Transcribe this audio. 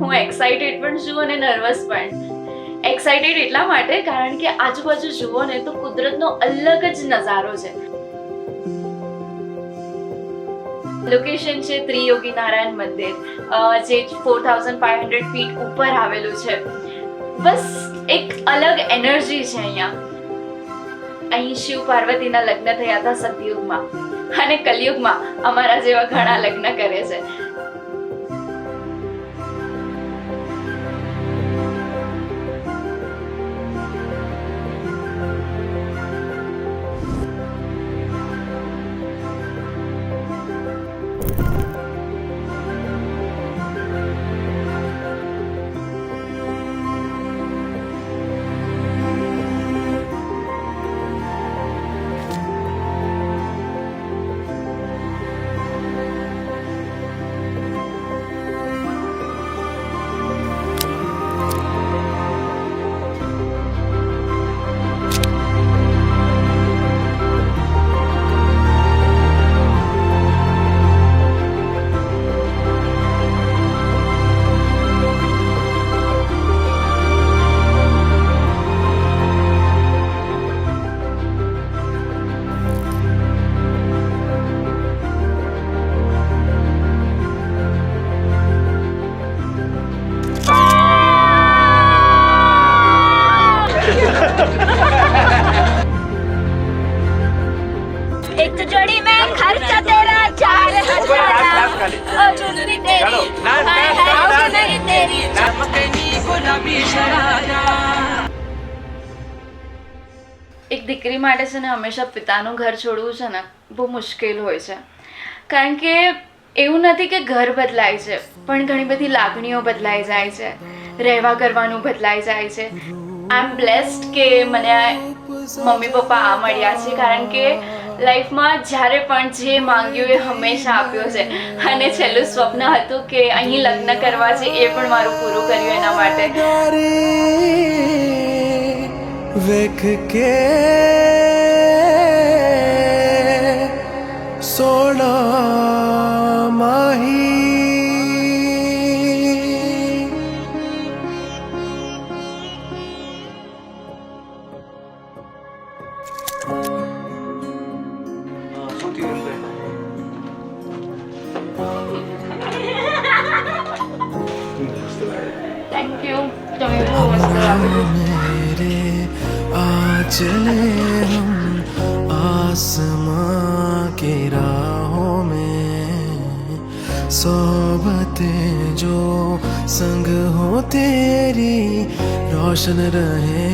હું એક્સાઇટેડ પણ છું અને નર્વસ પણ. એક્સાઇટેડ એટલા માટે કારણ કે આજુબાજુ જુઓ ને તો કુદરતનો અલગ જ નજારો છે. લોકેશન છે ત્રિયોગી નારાયણ મંદિર, જે 4500 ફીટ ઉપર આવેલું છે. બસ એક અલગ એનર્જી છે અહીંયા. અહીં શિવ પાર્વતીના લગ્ન થયા હતા સતયુગમાં, અને કલયુગમાં અમારા જેવા ઘણા લગ્ન કરે છે. एक जोड़ी में खर्चा तेरा 4000 और चुनरी तेरी हाय हाय चुनरी तेरी चमकनी गुलाबी शरारा. એક દીકરી માટે છે ને હંમેશા પિતાનું ઘર છોડવું છે ને બહુ મુશ્કેલ હોય છે, કારણ કે એવું નથી કે ઘર બદલાય છે, પણ ઘણી બધી લાગણીઓ બદલાઈ જાય છે, રહેવા કરવાનું બદલાઈ જાય છે. આઈ એમ બ્લેસ્ડ કે મને મમ્મી પપ્પા આ મળ્યા છે, કારણ કે લાઈફમાં જ્યારે પણ જે માંગ્યું એ હંમેશા આપ્યો છે. અને છેલ્લું સ્વપ્ન હતું કે અહીં લગ્ન કરવા છે, એ પણ મારું પૂરું કર્યું એના માટે. વેખ કે સોના માહી થેન્ક યુ, તમે બહુ મસ્ત લાગ્યું. मेरे आज चले हम आसमां की राहों में, सोबतें जो संग हो तेरी रोशन रहे